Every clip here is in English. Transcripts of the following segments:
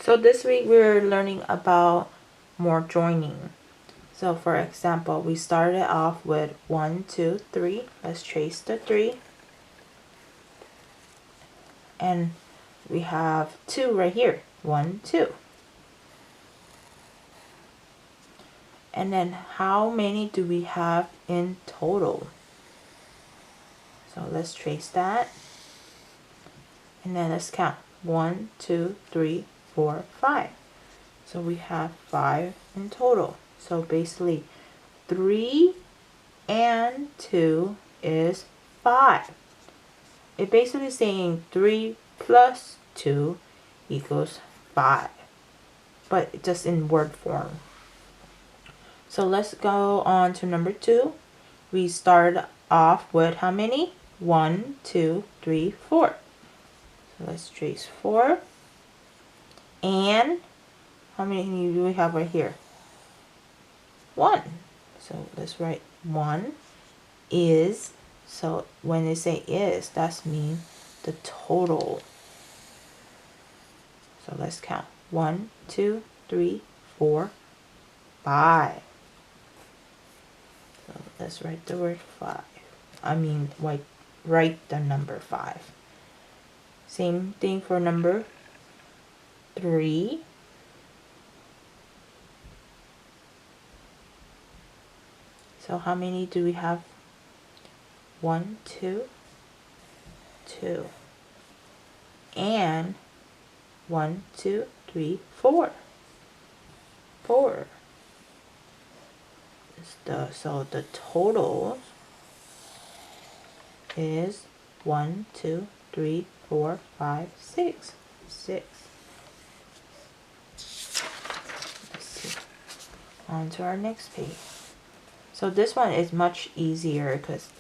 So this week we're learning about more joining. So for example, we started off with 1, 2, 3. Let's trace the 3. And we have 2 right here. 1, 2. And then how many do we have in total? So let's trace that. And then let's count. 1, 2, 3, 4, 5. So we have 5 in total. So basically 3 and 2 is 5. It's basically saying 3 plus 2 equals 5. But just in word form. So let's go on to number 2. We start off with how many? 1, 2, 3, 4. So let's trace 4. And how many do we have right here? 1. So let's write 1 is. So when they say is, that means the total. So let's count. 1, 2, 3, 4, 5. So let's write the word 5. Write the number 5. Same thing for number 3. So how many do we have? 1, 2, 2. And 1, 2, 3, 4. 4. So the total is 1, 2, 3, 4, 5, 6. 6. Let's see. On to our next page. So this one is much easier because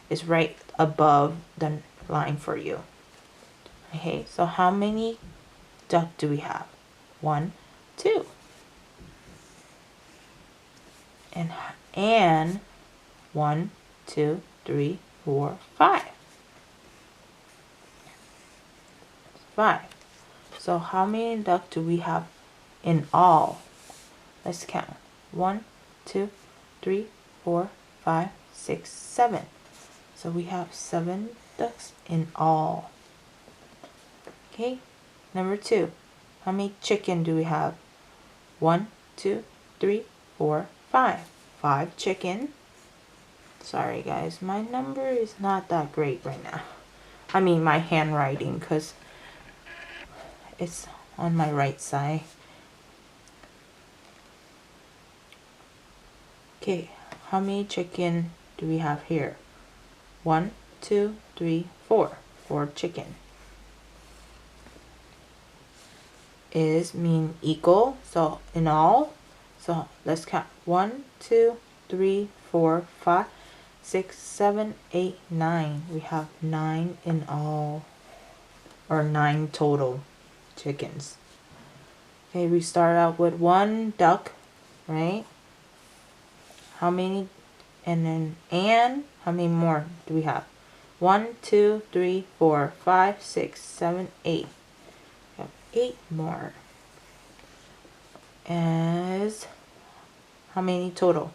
it's right above the line for you. Okay, so how many duck do we have? 1, 2. And 1, 2, 3, 4, 5. 5. So how many duck do we have in all? Let's count. 1, 2, 3, 4, 5, 6, 7. So we have 7 ducks in all. Okay, number 2. How many chicken do we have? 1, 2, 3, 4, 5. 5 chicken. Sorry guys, my number is not that great right now. I mean my handwriting, because it's on my right side. Okay, how many chicken do we have here? 1, 2, 3, 4. 4 chicken. Is mean equal, so in all. So let's count. 1, 2, 3, 4, 5, 6, 7, 8, 9. We have 9 in all, or 9 total chickens. Okay, we start out with 1 duck, right? How many? And how many more do we have? 1, 2, 3, 4, 5, 6, 7, 8. We have 8 more. As how many total?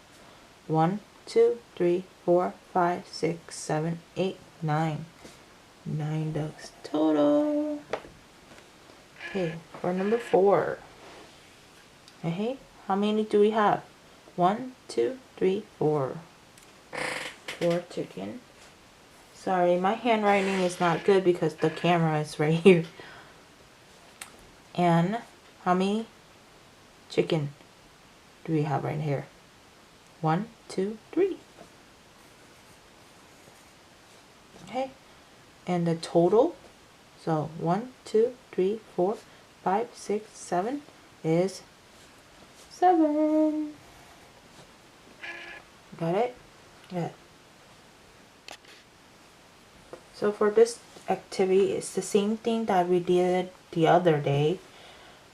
1, 2, 3, 4, 5, 6, 7, 8, 9. 9 ducks total. Okay, for number 4. Okay, how many do we have? 1, 2, 3, 4. 4 chicken. Sorry, my handwriting is not good because the camera is right here. And how many chicken do we have right here? 1, 2, 3. Okay, and the total, so 1, 2, 3, 4, 5, 6, 7 is 7. Got it? Good. So for this activity, it's the same thing that we did the other day.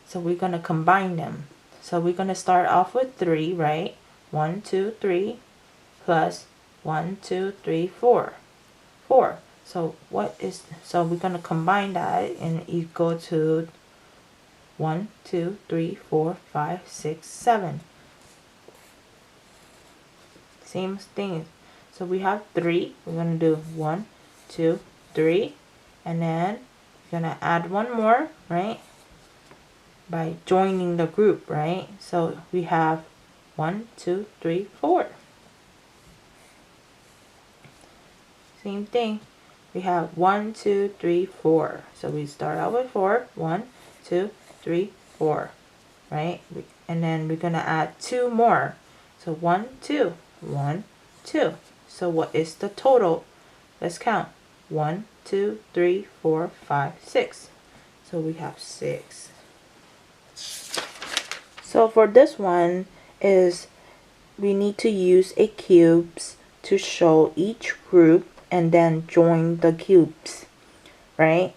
So we're going to combine them. So we're going to start off with 3, right? 1, 2, 3 plus 1, 2, 3, 4. 4. So we're going to combine that and equal to 1, 2, 3, 4, 5, 6, 7. Same thing. So we have 3. We're going to do 1, 2, 3. And then we're going to add one more, right? By joining the group, right? So we have 1, 2, 3, 4. Same thing. We have 1, 2, 3, 4. So we start out with 4. 1, 2, 3, 4. Right? And then we're going to add 2 more. So 1, 2. 1, 2. So what is the total? Let's count. 1, 2, 3, 4, 5, 6. So we have 6. So for this one is we need to use a cubes to show each group and then join the cubes, right?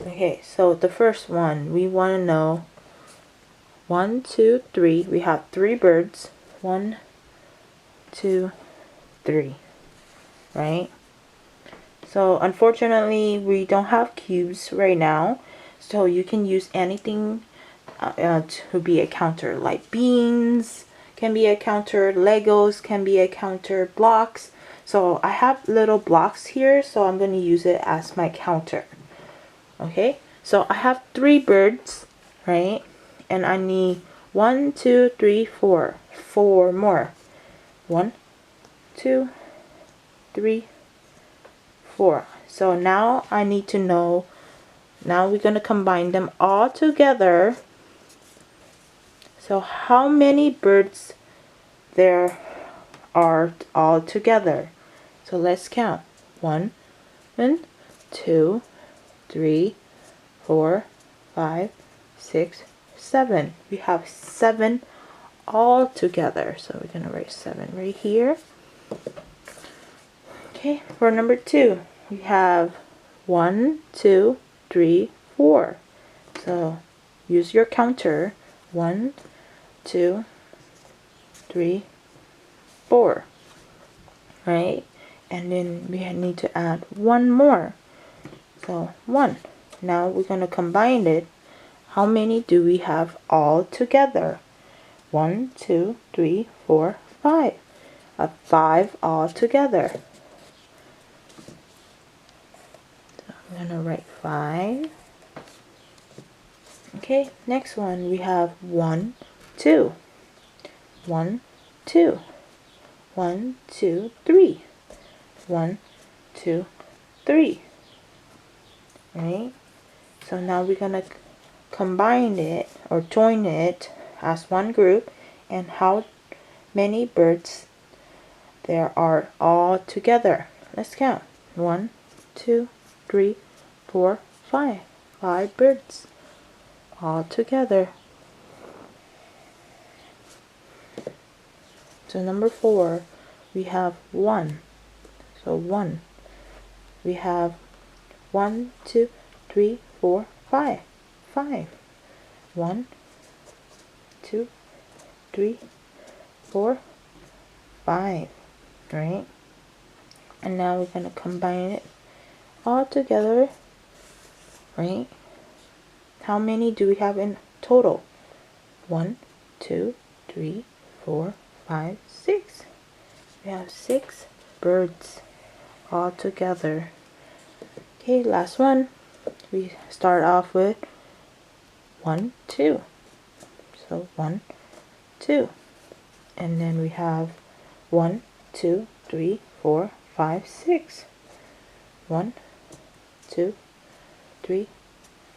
Okay, so the first one, we want to know 1, 2, 3. We have 3 birds. 1, 2, 3, right? So unfortunately, we don't have cubes right now. So you can use anything to be a counter, like beans can be a counter, Legos can be a counter, blocks. So I have little blocks here, so I'm going to use it as my counter. Okay, so I have 3 birds, right? And I need 1, 2, 3, 4. 4 more. 1, 2, 3, 4. So now I need to know, now we're going to combine them all together. So how many birds there are all together? So let's count. 1, 2, 3, 4, 5, 6, 7. We have 7 all together. So we're going to write 7 right here. Okay, for number 2, we have 1, 2, 3, 4. So use your counter. 1, 2, 3, 4. Right? And then we need to add one more. So 1. Now we're going to combine it. How many do we have all together? 1, 2, 3, 4, 5. 5 all together. So I'm going to write 5. Okay, next one we have 1, 2. 1, 2. 1, 2, 3. 1, 2, 3. Right? So now we're going to combine it or join it as one group, and how many birds there are all together. Let's count. 1, 2, 3, 4, 5. 5 birds all together. So number 4, we have 1. So 1. We have 1, 2, 3, 4, 5. 5. 1, 2, 3, 4, 5. Right? And now we're going to combine it all together. Right? How many do we have in total? 1, 2, 3, 4, 5, 6. We have 6 birds all together. Okay, last one. We start off with 1, 2. So 1, 2. And then we have 1, 2, 3, 4, 5, 6. 1, 2, 3,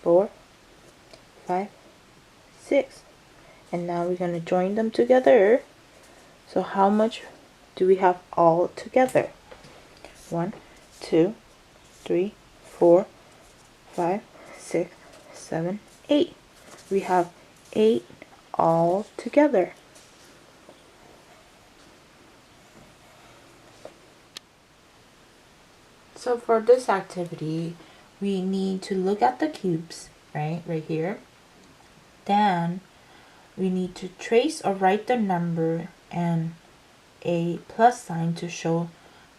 4, 5, 6. And now we're going to join them together. So how much do we have all together? 1, 2, 3, 4, 5, 6, 7, 8. We have 8 all together. So for this activity, we need to look at the cubes, right here. Then we need to trace or write the number and a plus sign to show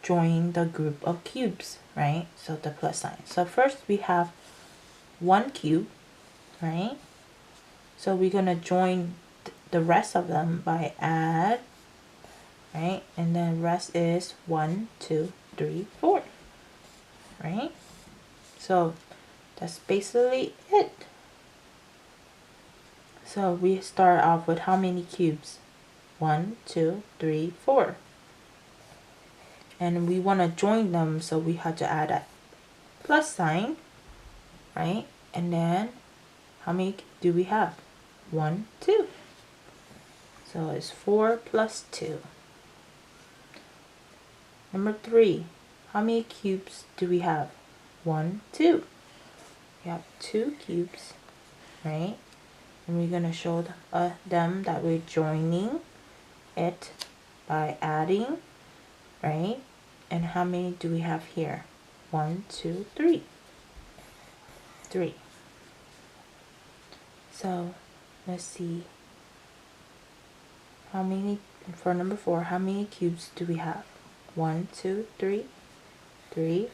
join the group of cubes, right? So the plus sign. So first we have one cube, right? So we're gonna join the rest of them by add, right? And then rest is 1, 2, 3, 4, right? So that's basically it. So we start off with how many cubes? 1, 2, 3, 4. And we want to join them, so we have to add a plus sign, right? And then how many do we have? 1, 2. So it's 4 plus 2. Number 3, how many cubes do we have? 1, 2. We have 2 cubes, right? And we're going to show them that we're joining it by adding, right? And how many do we have here? 1, 2, 3. 3. So let's see. How many, for number 4, how many cubes do we have? 1, 2, 3. 3,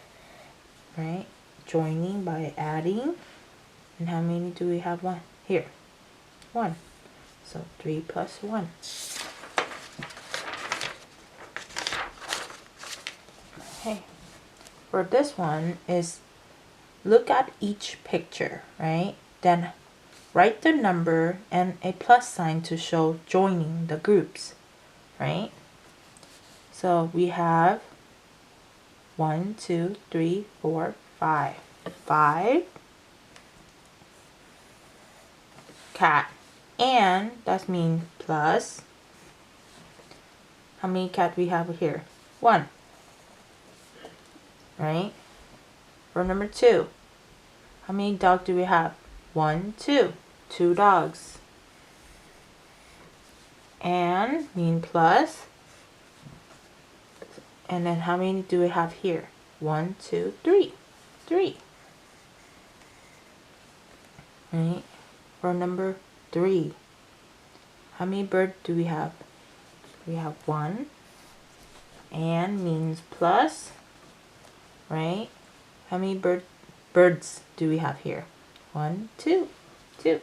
right? Joining by adding. And how many do we have? 1 here? 1. So 3 plus 1. Okay. For this one is look at each picture, right? Then write the number and a plus sign to show joining the groups, right? So we have 1, 2, 3, 4, 5. 5 cat, and that means plus. How many cat we have here? 1, right? For number 2, how many dog do we have? 1, 2. 2 dogs. And mean plus. And then how many do we have here? 1, 2, 3. 3. Right? For number 3, how many birds do we have? We have 1. And means plus. Right? How many birds do we have here? 1, 2. 2.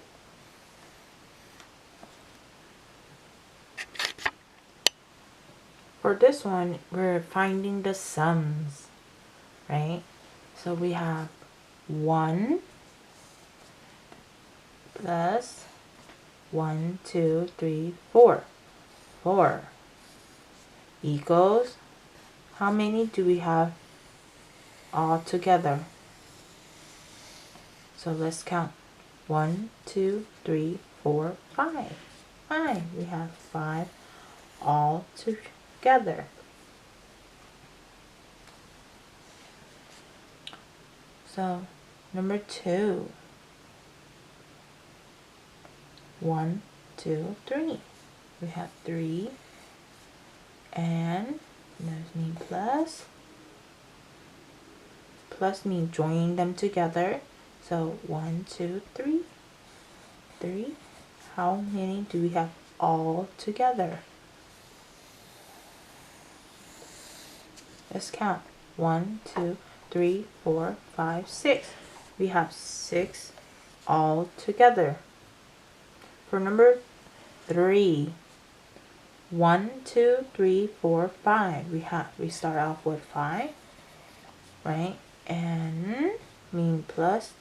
For this one, we're finding the sums, right? So we have 1 plus 1, 2, 3, 4. 4 equals, how many do we have all together? So let's count. 1, 2, 3, 4, 5. 5. We have 5 all together. So number 2. 1, 2, 3. We have 3. And that means plus. Plus means joining them together. So 1, 2, 3. 3. How many do we have all together? Let's count. 1, 2, 3, 4, 5, 6. We have 6 all together. For number 3, 1, 2, 3, 4, 5. We start off with 5, right? And mean plus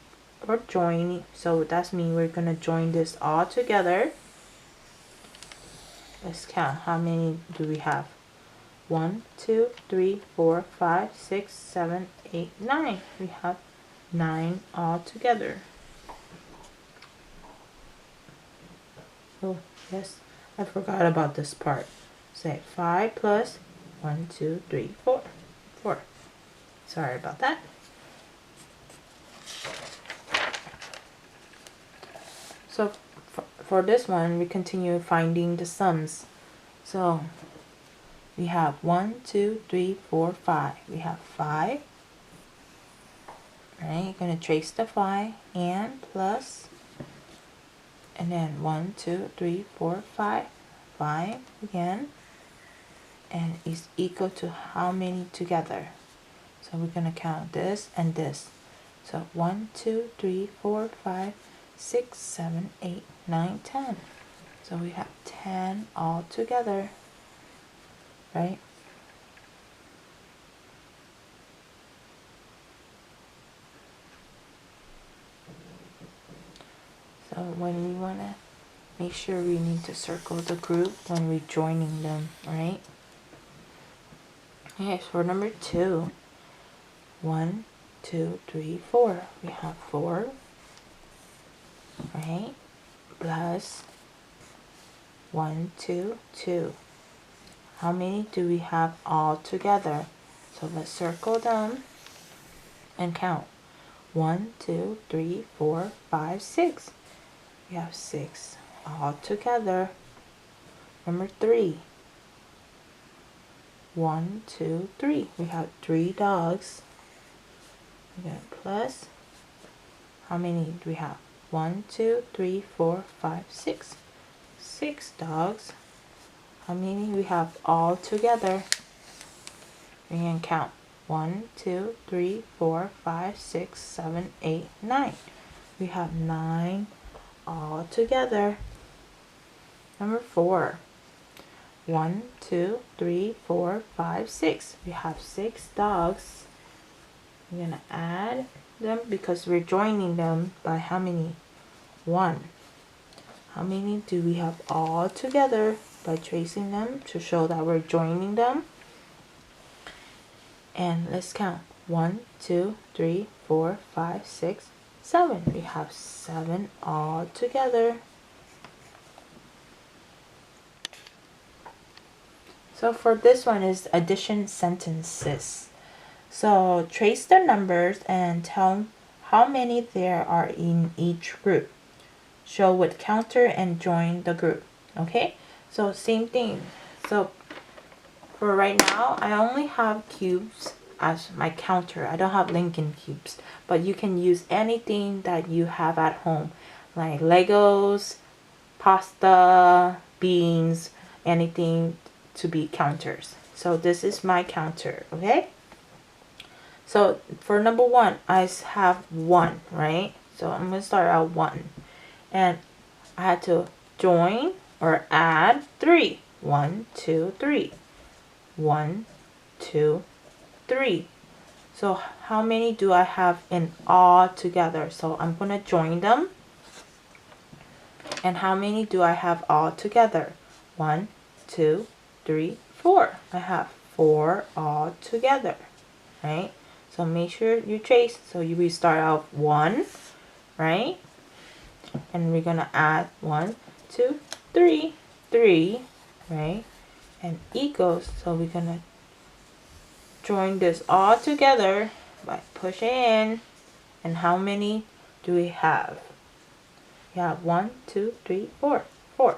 or joining. So that means we're gonna join this all together. Let's count. How many do we have? 1, 2, 3, 4, 5, 6, 7, 8, 9. We have 9 all together. Oh, yes, I forgot about this part. Say 5 plus 1, 2, 3, 4. 4. Sorry about that. So for this one, we continue finding the sums. So we have 1, 2, 3, 4, 5. We have 5. Right, you're gonna trace the 5 and plus, and then 1, 2, 3, 4, 5. 5 again, and is equal to how many together? So we're going to count this and this. So 1, 2, 3, 4, 5, 6, 7, 8, 9, 10. So we have 10 all together, right? So when we want to make sure, we need to circle the group when we're joining them, right? Okay, so for number 2, 1, 2, 3, 4. We have 4, right? Plus 1, 2, 2. How many do we have all together? So let's circle them and count. 1, 2, 3, 4, 5, 6. We have 6 all together. Number 3. 1, 2, 3. We have 3 dogs. We got plus. How many do we have? 1, 2, 3, 4, 5, 6. 6 dogs. How many we have all together? We can count. 1, 2, 3, 4, 5, 6, 7, 8, 9. We have 9 all together. Number 4. 1, 2, 3, 4, 5, 6. We have 6 dogs. We're going to add them because we're joining them by how many? 1. How many do we have all together? By tracing them to show that we're joining them. And let's count. 1, 2, 3, 4, 5, 6, 7. We have 7 all together. So for this one is addition sentences. So trace the numbers and tell how many there are in each group. Show with counter and join the group. Okay, so same thing. So for right now, I only have cubes as my counter. I don't have Lincoln cubes, but you can use anything that you have at home, like Legos, pasta, beans, anything to be counters. So this is my counter, okay? So for number 1, I have 1, right? So I'm going to start out 1. And I had to join or add 3. 1, 2, 3. 1, 2, 3. So how many do I have in all together? So I'm going to join them. And how many do I have all together? 1, 2, 3, 4. I have 4 all together, right? So make sure you trace. So you will start out 1, right? And we're going to add 1, 2, 3, 3, right? And equals, so we're going to join this all together by pushing in. And how many do we have? We have 1, 2, 3, 4. 4.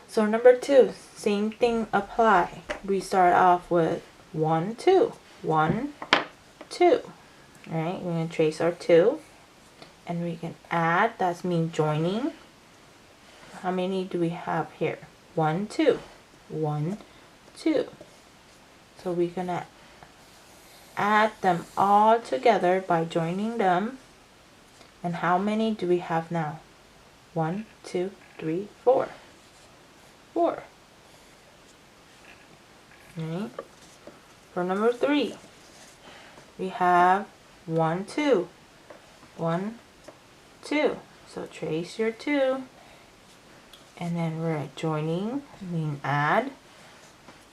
So number 2, same thing apply. We start off with 1, 2. 1, 2. Right? We're going to trace our 2. And we can add, that's mean joining. How many do we have here? 1, 2. 1, 2. So we're going to add them all together by joining them. And how many do we have now? 1, 2, 3, 4. 4. Right? For number 3, we have 1, 2. 1, 2. So trace your 2. And then we're joining, mean add.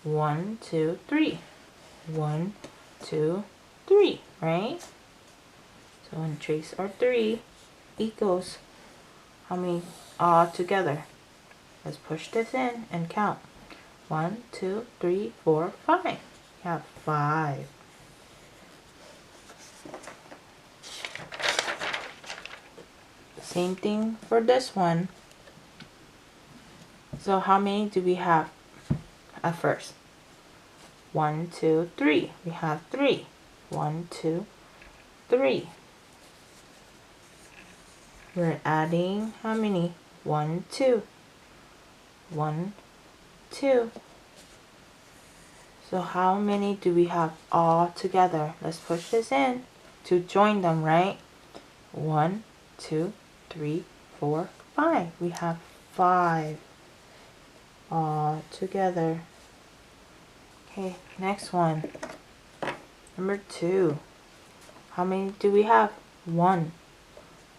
1, 2, 3. 1, 2, 3, right? So when trace our 3 equals how many all together? Let's push this in and count. 1, 2, 3, 4, 5. We have 5. Same thing for this one. So how many do we have at first? 1, 2, 3. We have 3. 1, 2, 3. We're adding how many? 1, 2. 1, 2. So how many do we have all together? Let's push this in to join them, right? 1, 2, 3, 4, 5. We have 5 all together. Okay, next one. Number 2. How many do we have? 1.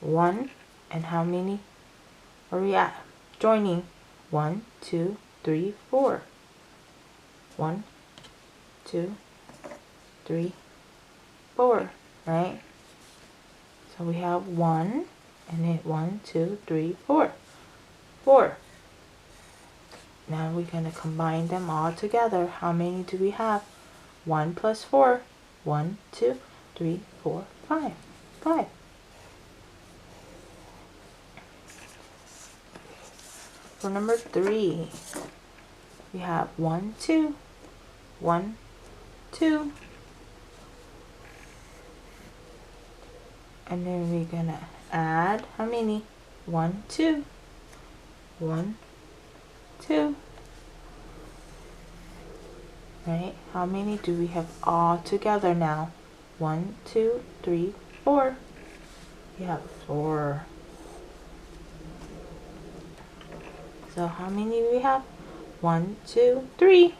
1. And how many are we at? Joining. 1, 2, 3, 4. 1, 2, 3, 4. Right? So we have 1 and then 1, 2, 3, 4. 4. Now we're going to combine them all together. How many do we have? 1 plus 4. 1, 2, 3, 4, 5. 5. For number 3, we have 1, 2, 1, 2. And then we're going to add how many? 1, 2. 1, 2. Right? How many do we have all together now? 1, 2, 3, 4. We have 4. So how many do we have? 1, 2, 3.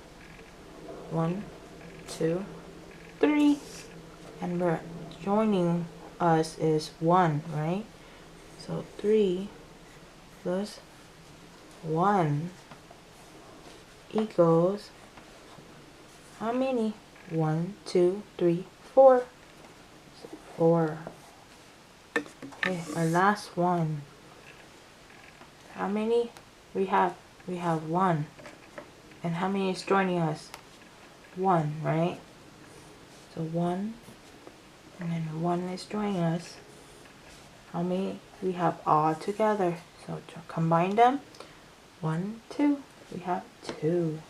1, 2, 3. And we're joining us is 1, right? So 3 plus 1 equals how many? 1, 2, 3, 4. So 4. Okay, our last one. How many we have? We have 1. And how many is joining us? 1, right? So 1, and then 1 is joining us. How many we have all together? So to combine them, 1, 2. We have 2.